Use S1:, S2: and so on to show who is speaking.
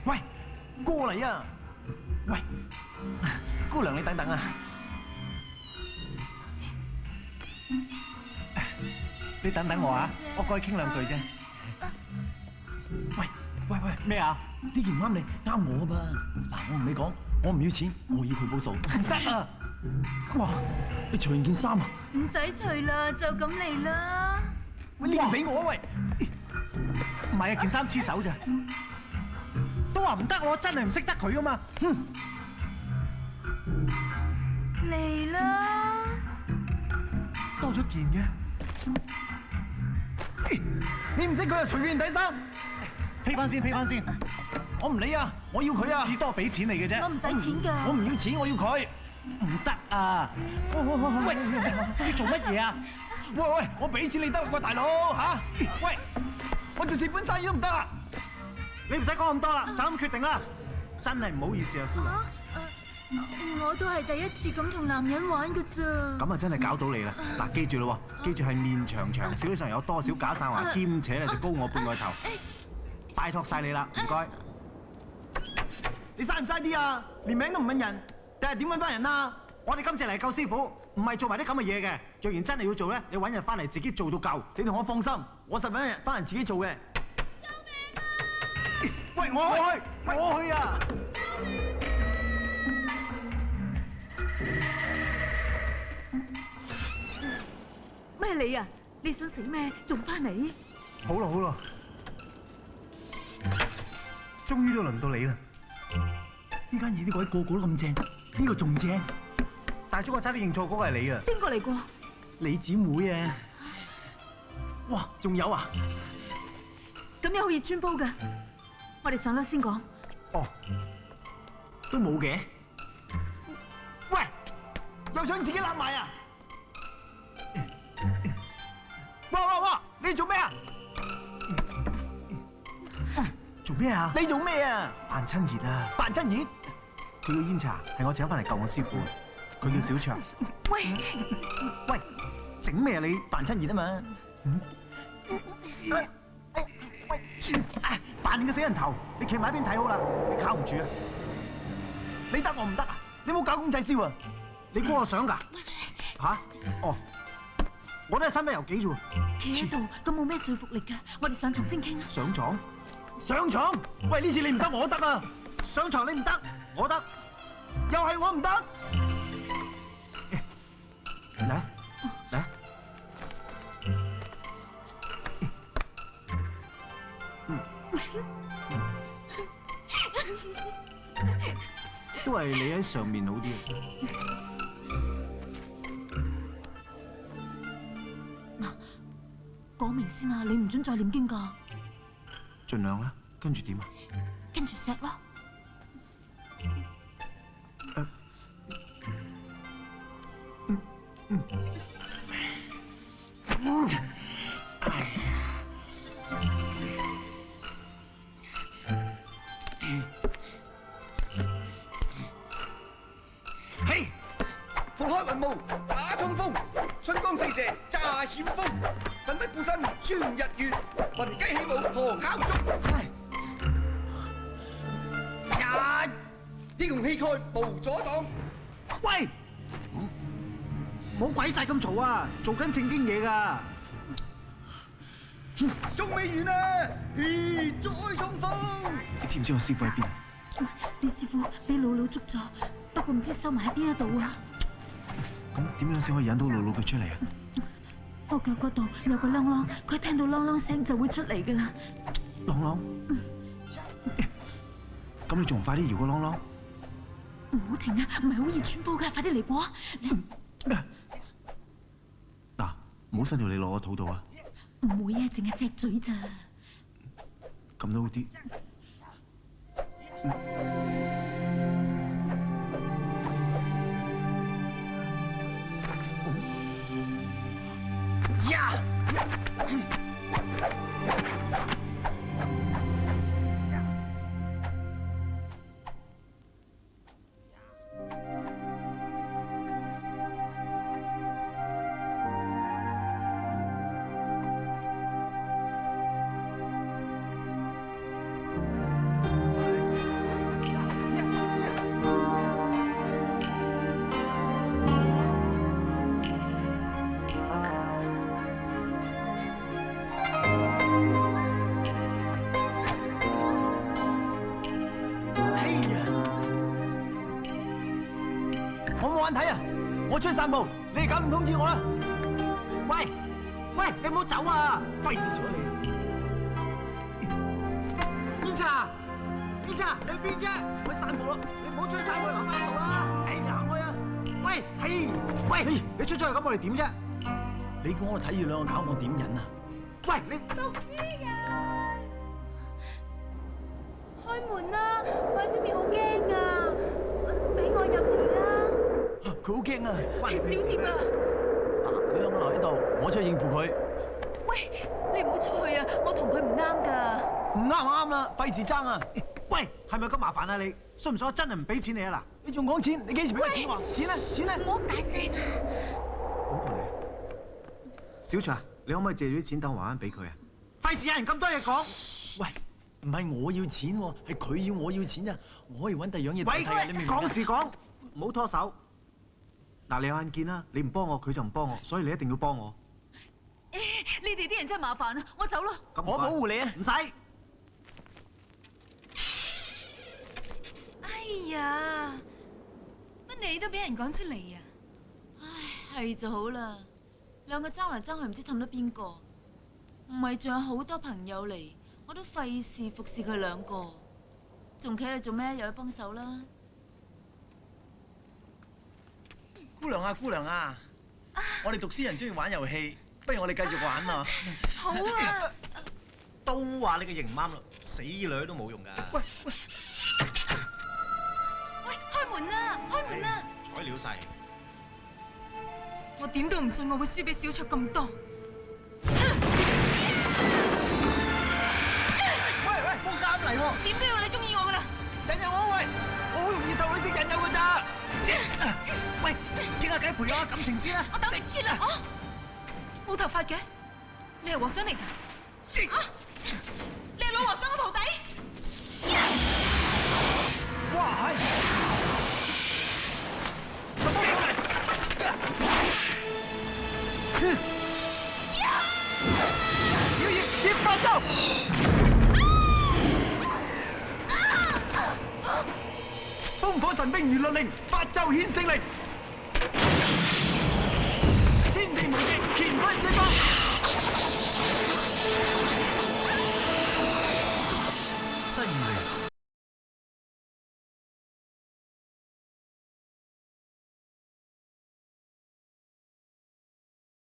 S1: 喂，過嚟啊！喂，姑娘你等等啊！你等等我啊，我過去傾兩句啫。喂喂喂，咩啊？呢件唔啱你，啱我噃。嗱，我同你講，我唔要錢，我要佢報數。唔得啊！哇，你除完件衫啊？
S2: 唔使除啦，就咁嚟啦。
S1: 喂，呢件俾我啊喂！唔係啊，件衫黐手咋？都話唔得，我真係唔識得佢噶嘛。哼！
S2: 嚟啦！
S1: 多咗件嘅。你唔識佢就隨便睇衫，披翻先，披翻先。我唔理啊，我要佢啊，至多俾錢你嘅啫。
S2: 我唔使錢㗎。
S1: 我唔要錢，我要佢。唔得啊！喂，你做乜嘢啊？喂喂，我俾錢你得喎，大佬嚇！喂，我做蝕本生意都唔得啊！你唔使講咁多啦，就咁決定啦。真係唔好意思啊，姑娘。
S2: 我都係第一次咁同男人玩㗎咋。
S1: 咁啊，真係搞到你啦！嗱，記住咯喎，記住係面長長，手上有多少假散環，兼且咧就高我半個頭。拜託晒你啦，唔該。你嘥唔嘥啲啊？連名都唔問人，第日點揾翻人啊？我哋今次嚟救師傅，唔係做埋啲咁嘅嘢嘅。若然真係要做咧，你揾人翻嚟自己做到夠。你同我放心，我實揾人翻嚟自己做嘅。救命啊！喂，我去啊！
S2: 咩你啊？你想死咩？仲翻嚟？
S1: 好啦好啦，終於都輪到你啦！呢間嘢啲鬼個個都咁正，呢個仲正。大叔，我差啲認錯嗰個係你啊！
S2: 邊個嚟過？
S1: 你姊妹啊！哇，仲有啊！
S2: 咁樣好易穿煲㗎。我哋上樓先講。
S1: 哦，都冇嘅。喂，又想自己攬埋啊！哇！你做咩啊？做咩啊？你做咩啊？扮親熱啊！扮親熱？佢叫煙茶，係我請翻嚟救我師傅。佢叫小長。喂，整咩啊你？扮親熱啊嘛。喂，扮你個死人頭！你企埋一邊睇好啦，你靠唔住啊！你得我唔得啊？你冇搞公仔燒啊？你估我想㗎？吓？哦。我都係身不由己啫喎，
S2: 企喺度咁冇咩說服力㗎。我哋上床先傾啊！
S1: 上床？上床？喂，呢次你唔得，我得啊！上床你唔得，我得，又係我唔得。嚟嚟，都係你喺上面好啲。
S2: 講明先啊，你唔准再念經㗎。
S1: 盡量啦，跟住點啊？
S2: 跟住錫咯。
S3: 嘿，撥開雲霧打衝鋒，春光四射炸險風，奮不顧身穿日月，雲雞起舞狂敲鐘。呀！英雄氣概無阻擋。
S1: 喂，冇鬼晒咁嘈啊！做緊正經嘢㗎。
S3: 仲未完啊！再衝鋒。
S1: 你知唔知我師傅喺邊？
S2: 你師傅俾姥姥捉咗，不過唔知收埋喺邊一度啊！
S1: 咁點樣先可以引到姥姥佢出嚟啊？
S2: 我腳嗰度有個啷啷，佢聽到啷啷聲就會出嚟㗎啦。
S1: 啷啷？咁你仲唔快啲搖個啷啷？
S2: 唔好停啊！唔係好易穿煲㗎，快啲嚟過啊！
S1: 嗱，唔好伸條脷落我肚度啊！
S2: 唔會啊，淨係錫嘴咋。
S1: 咁都好啲。呀！眼睇啊！我出去散步，你哋搞唔通知我啦。喂喂，你唔好走啊！費事咗你。邊茶？邊茶？你去邊啫？我去散步咯，你唔好出去散步，留翻喺度啦。哎，行開啊！喂，喂，你出咗去咁，我哋點啫？你叫我睇住兩個搞，我點忍啊？喂，你
S2: 讀書人，開門啦！我喺出面好驚啊！俾我入嚟啦！
S1: 佢好驚啊！
S2: 係小蝶啊！
S1: 嗱，你兩個留喺度，我出去應付佢。
S2: 喂，你唔好出去啊！我同佢唔啱㗎。
S1: 唔啱啦，費事爭啊！喂，係咪咁麻煩啊你？信唔信我真係唔俾錢你啊嗱？你仲講錢？你幾時俾我錢我？錢咧？錢咧？
S2: 唔好咁大聲啊！
S1: 嗰個你，小卓，你可唔可以借咗啲錢等我還翻俾佢啊？費事有人咁多嘢講。喂，唔係我要錢喎，係佢要我要錢咋？我可以揾第二樣嘢代替啊！你明唔明啊？講時講，唔好拖手。嗱，你有眼見啦，你唔幫我，佢就唔幫我，所以你一定要幫我。
S2: 你哋啲人真係麻煩啊！我走咯。
S1: 我保護你啊！唔使。
S4: 哎呀，乜你都俾人趕出嚟啊？
S2: 唉，係就好啦。兩個爭嚟爭去，唔知氹到邊個。唔係仲有好多朋友嚟，我都費事服侍佢兩個。仲企喺度做咩？又去幫手啦。
S5: 姑娘啊，姑娘啊，我哋讀書人中意玩遊戲，不如我哋繼續玩啊！
S4: 好啊，
S3: 都話你個型唔啱咯，死女都冇用㗎。
S5: 喂，
S4: 喂，開門啊，開門啊！
S3: 材料晒。
S4: 我點都唔信我會輸俾小卓咁多。
S3: 喂，冇夾嚟喎！
S4: 點都要你中意我㗎啦！
S1: 引誘我喂，我好容易受女性引誘㗎咋？喂，傾下偈培養下感情先啦。
S4: 我等你切啦！哦，冇頭髮嘅，你係和尚嚟㗎？啊，你係老和尚嘅徒弟？
S1: 哇，係！什麼過嚟？妖孽接發咒！風火神兵如律令，發咒顯勝利。